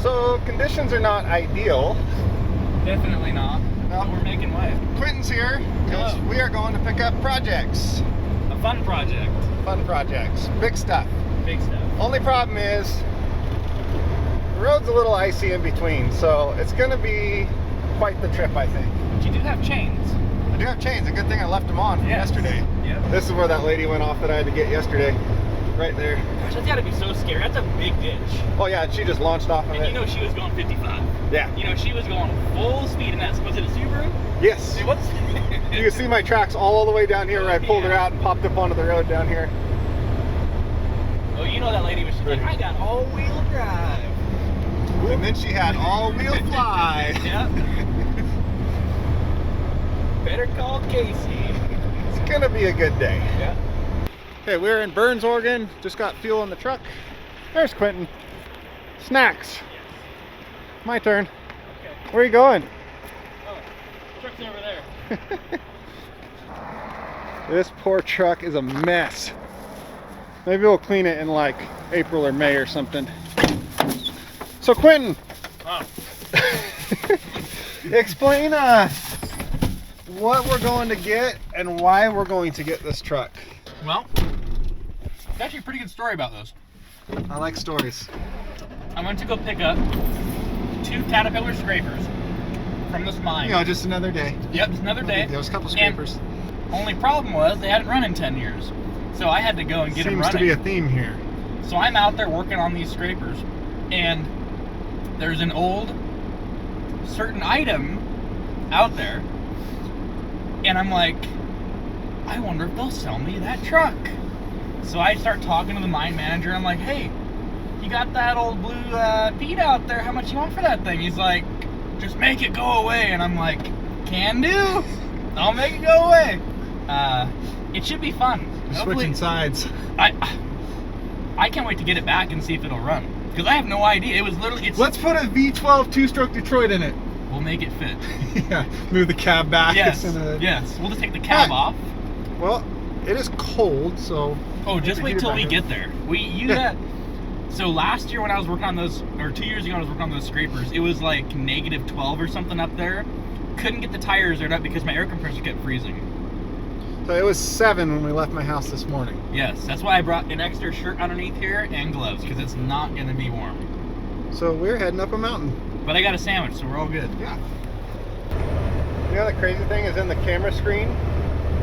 So conditions are not ideal. Definitely not. No. But we're making way. Quentin's here because Hello. we are going to pick up projects. A fun project. Fun projects. Big stuff. Big stuff. Only problem is the road's a little icy in between, so it's going to be quite the trip, I think. But you do have chains. I do have chains. A good thing I left them on from yesterday. Yep. This is where that lady went off that I had to get yesterday. Right there. Gosh, that's gotta be so scary. That's a big ditch. Oh yeah, and she just launched off of And it. you know she was going 55. Yeah. You know, she was going full speed in that. Was it a Subaru? Yes. Dude, what's... You can see my tracks all the way down here where I pulled her out and popped up onto the road down here. Oh, you know that lady was like, I got all-wheel drive. And then she had all-wheel fly. Yep. Better call Casey. It's gonna be a good day. Yeah. Okay, we're in Burns, Oregon. Just got fuel in the truck. There's Quentin. Snacks. My turn. Okay. Where are you going? Oh, truck's over there. This poor truck is a mess. Maybe we'll clean it in like April or May or something. So Quentin, Oh. explain what we're going to get and why we're going to get this truck. Well, it's actually a pretty good story about those. I like stories. I went to go pick up 2 Caterpillar scrapers from this mine. You know, just another day. Yep, just another day. There was a couple scrapers. And only problem was they hadn't run in 10 years. So I had to go and get them Seems running. to be a theme here. So I'm out there working on these scrapers, and there's an old certain item out there, and I'm like, I wonder if they'll sell me that truck. So I start talking to the mine manager. I'm like, hey, you got that old blue Pete out there? How much you want for that thing? He's like, just make it go away. And I'm like, can do. I'll make it go away. It should be fun. Switching sides. I can't wait to get it back and see if it'll run. Because I have no idea. It was literally... Let's put a V12 two-stroke Detroit in it. We'll make it fit. Yeah, move the cab back. Yes, and yes. We'll just take the cab off. Well, it is cold, so... Oh, just wait till we get there. So last year when I was working on those, or 2 years ago when I was working on those scrapers, it was like -12 or something up there. Couldn't get the tires aired up because my air compressor kept freezing. So it was 7 when we left my house this morning. Yes, that's why I brought an extra shirt underneath here and gloves, because it's not going to be warm. So we're heading up a mountain. But I got a sandwich, so we're all good. Yeah. You know the crazy thing is in the camera screen,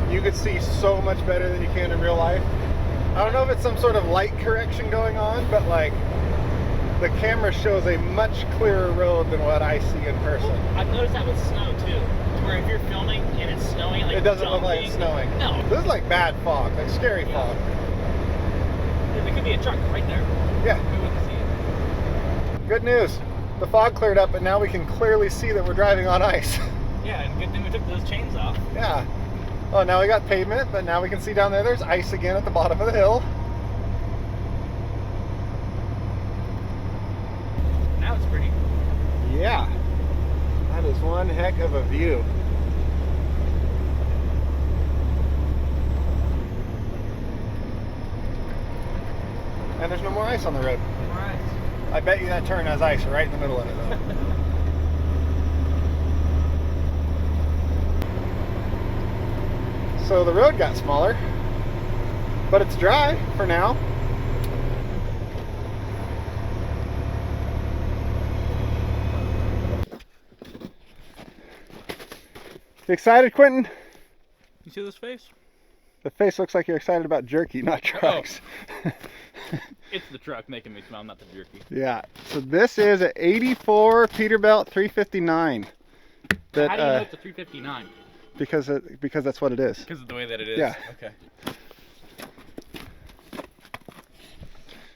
you could see so much better than you can in real life. I don't know if it's some sort of light correction going on, but like the camera shows a much clearer road than what I see in person. Well, I've noticed that with snow too, where if you're filming and it's snowing, like It doesn't look like it's snowing. No. This is like bad fog, like scary fog. There could be a truck right there. Yeah. We wouldn't see it. Good news. The fog cleared up, but now we can clearly see that we're driving on ice. Yeah, and good thing we took those chains off. Yeah. Oh, now we got pavement, but now we can see down there there's ice again at the bottom of the hill. Now it's pretty. Yeah. That is one heck of a view. And there's no more ice on the road. All right. I bet you that turn has ice right in the middle of it though. So the road got smaller, but it's dry for now. You excited, Quentin? You see this face? The face looks like you're excited about jerky, not trucks. It's the truck making me smile, not the jerky. Yeah, so this is an 84 Peterbilt 359. That, How do you know it's a 359? Because that's what it is. Because of the way that it is? Yeah. Okay.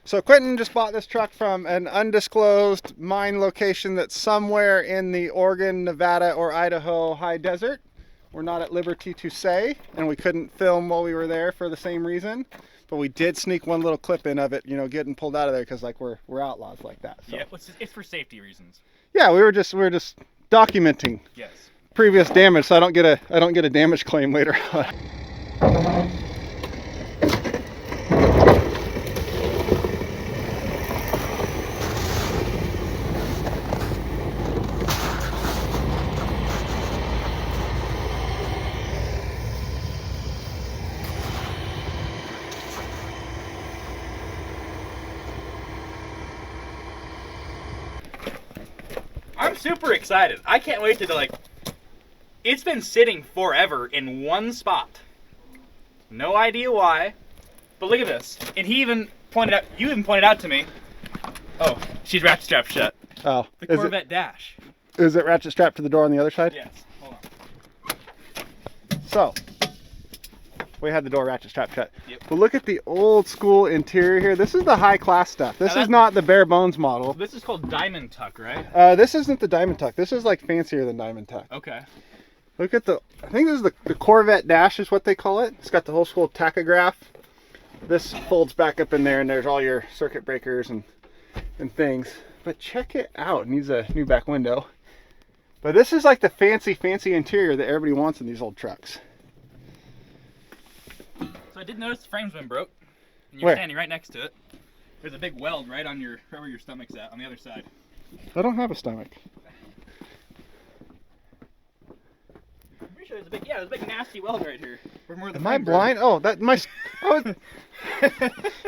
So Quentin just bought this truck from an undisclosed mine location that's somewhere in the Oregon, Nevada, or Idaho high desert. We're not at liberty to say, and we couldn't film while we were there for the same reason. But we did sneak one little clip in of it, you know, getting pulled out of there because like we're outlaws like that. So. Yeah, it's for safety reasons. Yeah, we were just documenting Yes. previous damage, so I don't get a damage claim later on. super excited. I can't wait to like. It's been sitting forever in one spot. No idea why, but look at this. And he even pointed out. You even pointed out to me. Oh, she's ratchet strapped shut. Oh, The Corvette dash. Is it ratchet strapped to the door on the other side? Yes. Hold on. So, we had the door ratchet strapped shut. Yep. But look at the old school interior here. This is the high class stuff. This is not the bare bones model. This is called Diamond Tuck, right? This isn't the Diamond Tuck. This is like fancier than Diamond Tuck. Okay. Look at I think this is the Corvette dash is what they call it. It's got the whole school tachograph. This folds back up in there and there's all your circuit breakers and things. But check it out. It needs a new back window. But this is like the fancy interior that everybody wants in these old trucks. So I did notice the frame's been broke. And you're Where? standing right next to it. There's a big weld right on where your stomach's at, on the other side. I don't have a stomach. I'm pretty sure there's a big nasty weld right here. Where Am I blind? Oh,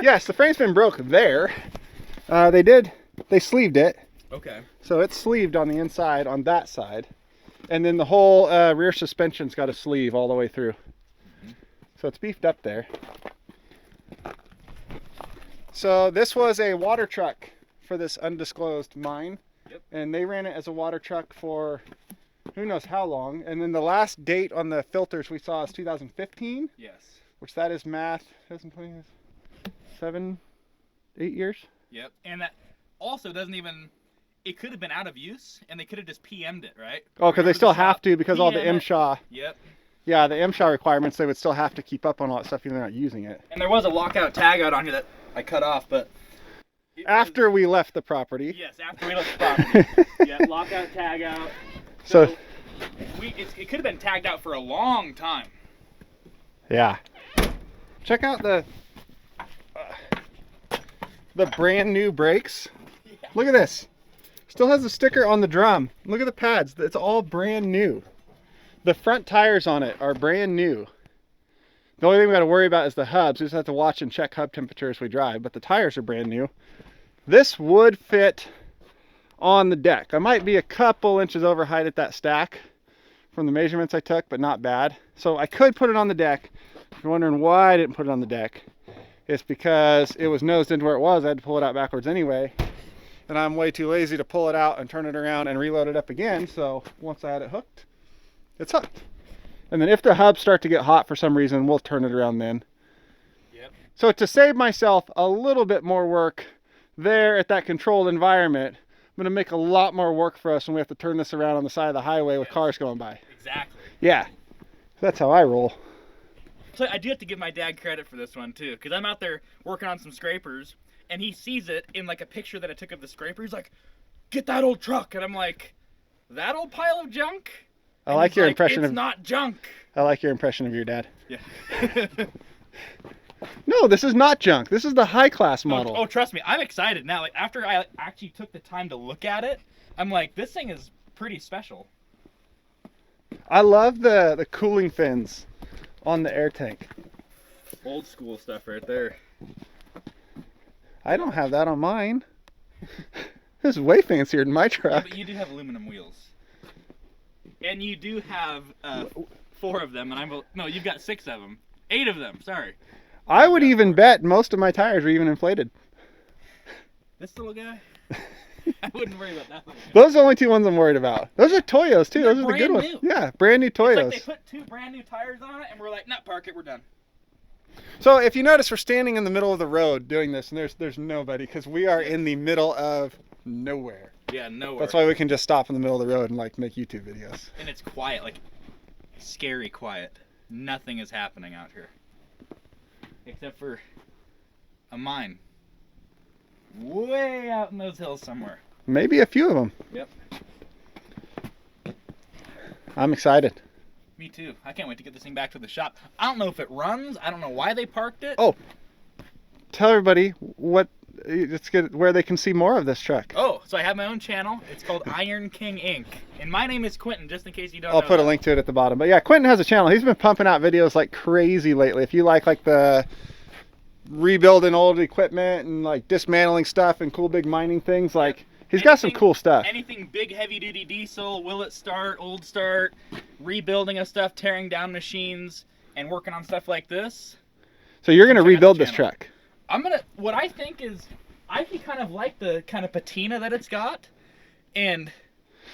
yes, the frame's been broke there. They sleeved it. Okay. So it's sleeved on the inside on that side. And then the whole rear suspension's got a sleeve all the way through. So it's beefed up there. So this was a water truck for this undisclosed mine. Yep. And they ran it as a water truck for who knows how long. And then the last date on the filters we saw is 2015. Yes. Which that is math. 2020, 8 years. Yep. And that also doesn't even, it could have been out of use and they could have just PM'd it, right? Oh, because they still have to because all the MSHA. Yep. Yeah, the MSHA requirements, they would still have to keep up on all that stuff even though they're not using it. And there was a lockout tag out on here that I cut off, but... After we left the property. Yes, after we left the property. Yeah, lockout tag out. So it could have been tagged out for a long time. Yeah. Check out the brand new brakes. Yeah. Look at this. Still has a sticker on the drum. Look at the pads. It's all brand new. The front tires on it are brand new. The only thing we got to worry about is the hubs. We just have to watch and check hub temperature as we drive, but the tires are brand new. This would fit on the deck. I might be a couple inches over height at that stack from the measurements I took, but not bad. So I could put it on the deck. If you're wondering why I didn't put it on the deck, it's because it was nosed into where it was. I had to pull it out backwards anyway. And I'm way too lazy to pull it out and turn it around and reload it up again. So once I had it hooked, it's hooked. And then if the hubs start to get hot for some reason, we'll turn it around then. Yep. So to save myself a little bit more work there at that controlled environment, I'm going to make a lot more work for us when we have to turn this around on the side of the highway with cars going by. Exactly. Yeah. That's how I roll. So I do have to give my dad credit for this one too, because I'm out there working on some scrapers, and he sees it in like a picture that I took of the scraper. He's like, "Get that old truck," and I'm like, "That old pile of junk?" I like your impression it's not junk. I like your impression of your dad. Yeah. No, this is not junk. This is the high class model. Oh, trust me, I'm excited now. Like after I actually took the time to look at it, I'm like, this thing is pretty special. I love the cooling fins on the air tank. Old school stuff right there. I don't have that on mine. This is way fancier than my Yeah, truck. but you do have aluminum wheels. And you do have 4 of them, and no, you've got 6 of them. 8 of them, sorry. I would even bet most of my tires are even inflated. This little guy? I wouldn't worry about that one. Those are the only 2 ones I'm worried about. Those are Toyos too. They're Those are the good ones. brand Yeah, brand new Toyos. It's like they put 2 brand new tires on it, and we're like, nah, park it, we're done. So if you notice, we're standing in the middle of the road doing this, and there's nobody because we are in the middle of nowhere. Yeah, nowhere. That's why we can just stop in the middle of the road and like make YouTube videos. And it's quiet, like scary quiet. Nothing is happening out here. Except for a mine. Way out in those hills somewhere. Maybe a few of them. Yep. I'm excited. Me too. I can't wait to get this thing back to the shop. I don't know if it runs. I don't know why they parked it. Oh, tell everybody where they can see more of this truck. Oh, so I have my own channel. It's called Iron King Inc. And my name is Quentin, just in case you don't know. I'll put a link to it at the bottom. But yeah, Quentin has a channel. He's been pumping out videos like crazy lately. If you like the rebuilding old equipment and like dismantling stuff and cool big mining things, like He's got some cool stuff. Anything big, heavy-duty diesel, will it start, old start, rebuilding of stuff, tearing down machines, and working on stuff like this. So you're gonna rebuild this truck? What I think is, I kind of like the kind of patina that it's got, and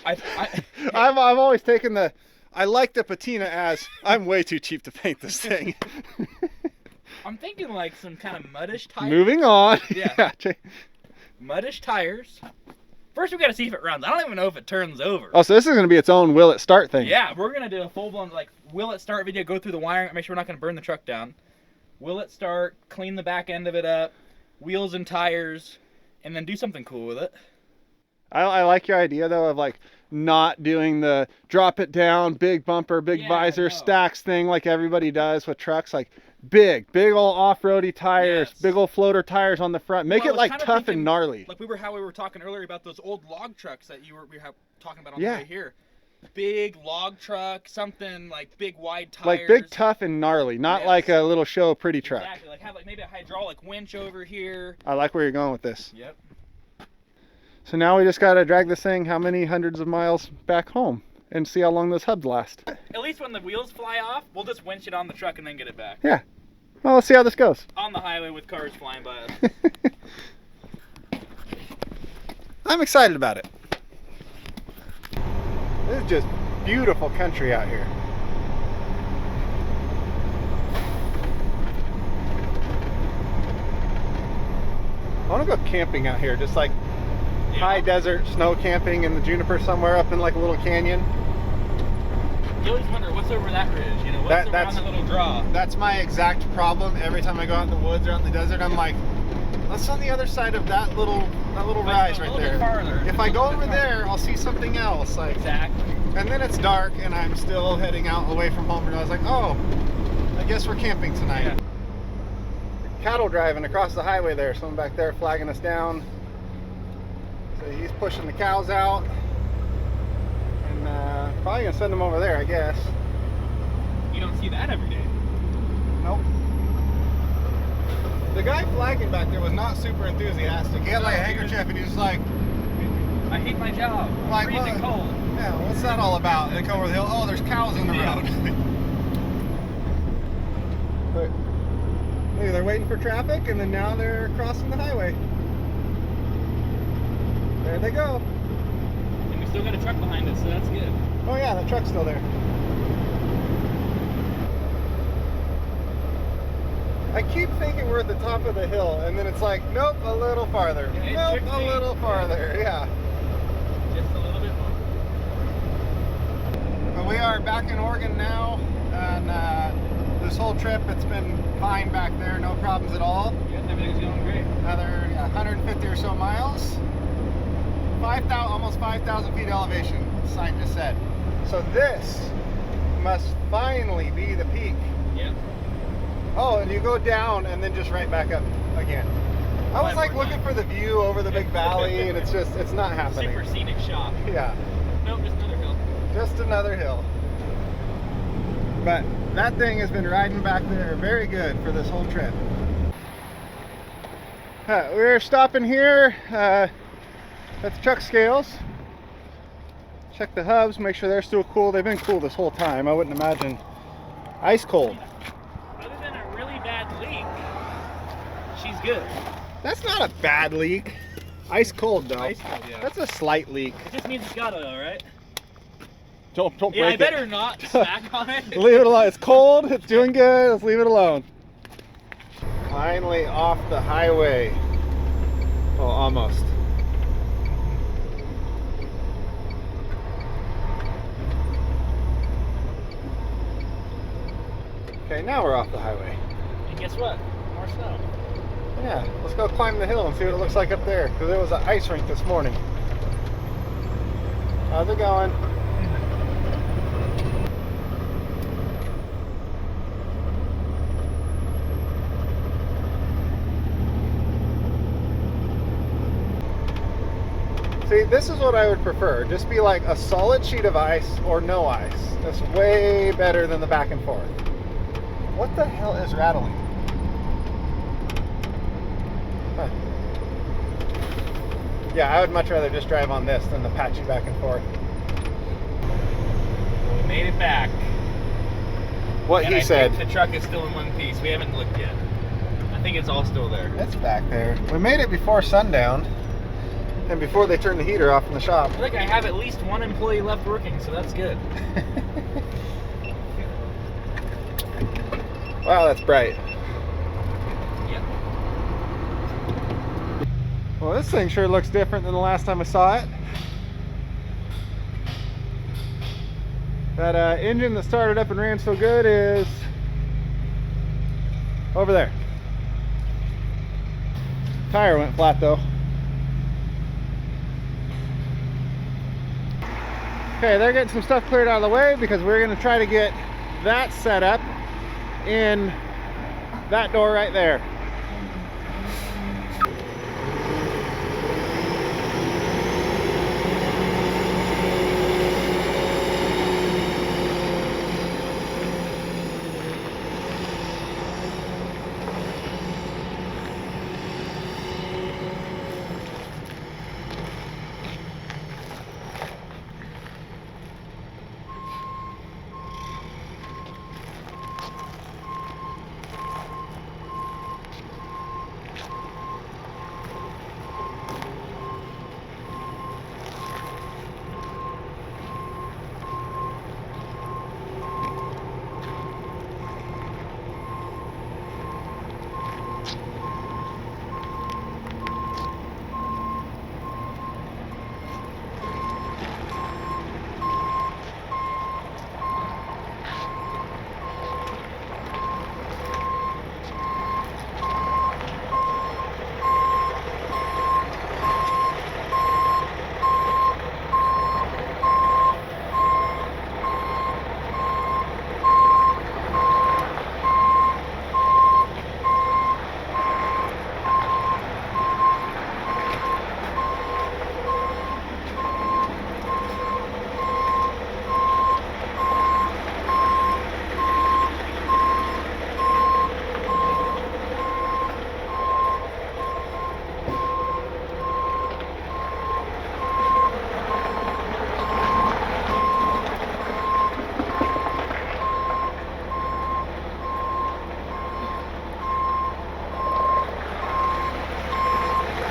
I've always taken I like the patina as I'm way too cheap to paint this thing. I'm thinking like some kind of muddish tires. Moving on. Yeah. Muddish tires. First we gotta see if it runs. I don't even know if it turns over. Oh, so this is gonna be its own will it start thing. Yeah, we're gonna do a full-blown like will it start video, go through the wiring, make sure we're not gonna burn the truck down. Will it start, clean the back end of it up, wheels and tires, and then do something cool with it. I like your idea though of like not doing the drop it down, big bumper, big visor, stacks thing like everybody does with trucks. Like big old off-roady tires, big old floater tires on the front. Make it like tough and gnarly. Like how we were talking earlier about those old log trucks that we were talking about on the way here. Big log truck, something like big wide tires. Like big, tough, and gnarly, not like a little show pretty truck. Exactly, like have like maybe a hydraulic winch over here. I like where you're going with this. Yep. So now we just gotta drag this thing how many hundreds of miles back home and see how long those hubs last. At least when the wheels fly off, we'll just winch it on the truck and then get it back. Yeah. Well, let's see how this goes. On the highway with cars flying by us. I'm excited about it. This is just beautiful country out here. I want to go camping out here, just like high desert snow camping in the juniper somewhere up in like a little canyon. You always wonder what's over that ridge, you know, what's around that little draw. That's my exact problem. Every time I go out in the woods or out in the desert, I'm like, what's on the other side of that little rise right there? Farther, if I go over there, I'll see something else. Like, exactly. And then it's dark and I'm still heading out away from home, and I was like, oh, I guess we're camping tonight. Yeah. Cattle driving across the highway there. Someone back there flagging us down. So he's pushing the cows out. And probably gonna send them over there, I guess. You don't see that every day. Nope. The guy flagging back there was not super enthusiastic. He had like a handkerchief and he was like, I hate my job. Like, freezing cold. Yeah, what's that all about? And they come over the hill. Oh, there's cows in the road. But look, they're waiting for traffic, and then now they're crossing the highway. There they go. And we still got a truck behind us, so that's good. Oh yeah, the truck's still there. I keep thinking we're at the top of the hill, and then it's like, nope, a little farther. Nope, a little farther. Yeah. Just a little bit more. But we are back in Oregon now, and this whole trip it's been fine back there, no problems at all. Yes, everything's going great. Another 150 or so miles, almost 5,000 feet elevation, the sign just said. So this must finally be the peak. Yep. Oh, and you go down and then just right back up again. I was like looking for the view over the big valley, and it's not happening. Super scenic shot. Yeah. Nope, just another hill. Just another hill. But that thing has been riding back there very good for this whole trip. We're stopping here at the truck scales. Check the hubs, make sure they're still cool. They've been cool this whole time. I wouldn't imagine ice cold. Other than a really bad leak, she's good. That's not a bad leak. Ice cold though. Ice cold, yeah. That's a slight leak. It just means it's got oil, right? Don't break it. Yeah, I better not smack on it. Leave it alone. It's cold. It's doing good. Let's leave it alone. Finally off the highway. Well, almost. Okay, now we're off the highway. And guess what? More snow. Yeah, let's go climb the hill and see what it looks like up there, because there was an ice rink this morning. How's it going? See, this is what I would prefer. Just be like a solid sheet of ice or no ice. That's way better than the back and forth. What the hell is rattling? Huh. Yeah, I would much rather just drive on this than the patchy back and forth. We made it back. What And he I said. think the truck is still in one piece. We haven't looked yet. I think it's all still there. It's back there. We made it before sundown and before they turned the heater off in the shop. Look, I have at least one employee left working, so that's good. Wow, that's bright. Yep. Well, this thing sure looks different than the last time I saw it. That engine that started up and ran so good is over there. Tire went flat though. Okay, they're getting some stuff cleared out of the way because we're going to try to get that set up in that door right there.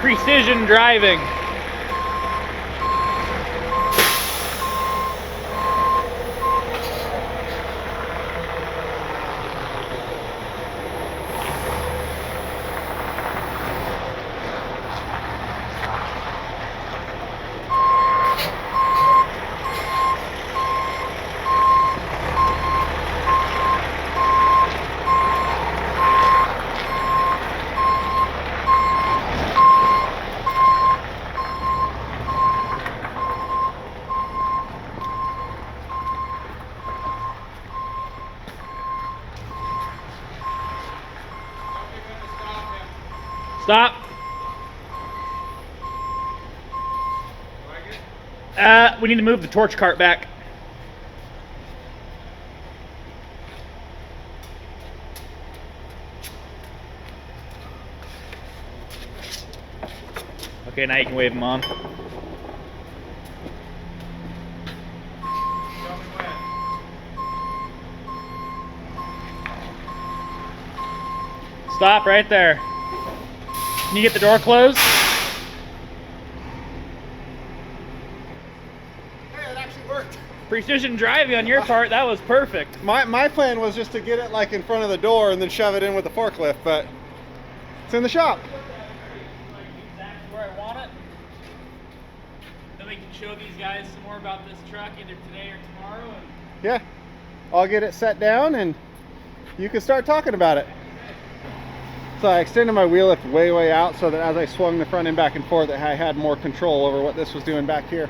Precision driving. Stop. We need to move the torch cart back. Okay, now you can wave them on. Stop right there. Can you get the door closed? Hey, it actually worked. Precision driving on your part, that was perfect. My plan was just to get it like in front of the door and then shove it in with the forklift, but it's in the shop. Exactly where I want it. Then we can show these guys some more about this truck either today or tomorrow. Yeah, I'll get it set down and you can start talking about it. So I extended my wheel lift way out so that as I swung the front end back and forth, I had more control over what this was doing back here.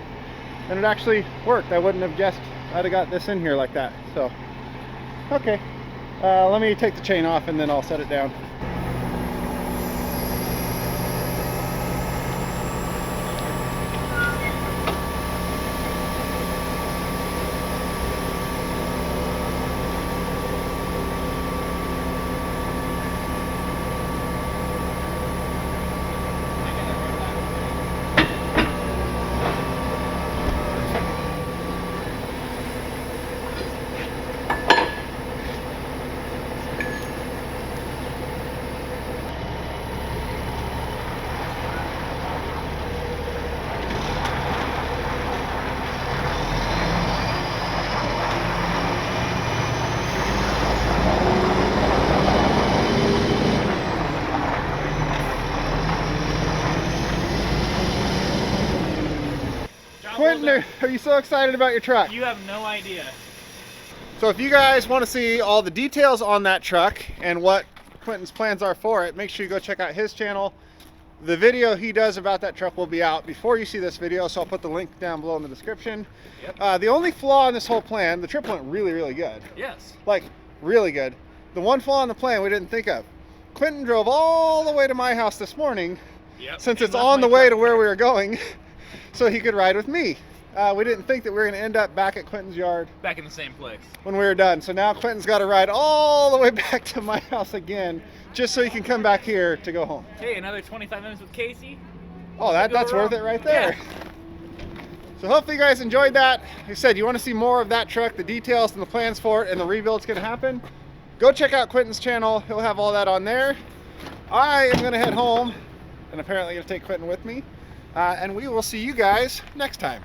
And it actually worked. I wouldn't have guessed I'd have got this in here like that. So, okay. Let me take the chain off and then I'll set it down. Quentin, are you so excited about your truck? You have no idea. So if you guys want to see all the details on that truck and what Quentin's plans are for it, make sure you go check out his channel. The video he does about that truck will be out before you see this video, so I'll put the link down below in the description. Yep. The only flaw in this whole plan, the trip went really, really good. Yes. Like, really good. The one flaw in the plan we didn't think of. Quentin drove all the way to my house this morning, since it's on the way to where we were going, so he could ride with me. We didn't think that we were going to end up back at Quentin's yard. Back in the same place. When we were done. So now Quentin's got to ride all the way back to my house again, just so he can come back here to go home. Hey, another 25 minutes with Casey. Oh, that's worth it right there. Yeah. So hopefully you guys enjoyed that. Like I said, you want to see more of that truck, the details and the plans for it, and the rebuild's going to happen, go check out Quentin's channel. He'll have all that on there. I am going to head home, and apparently going to take Quentin with me. And we will see you guys next time.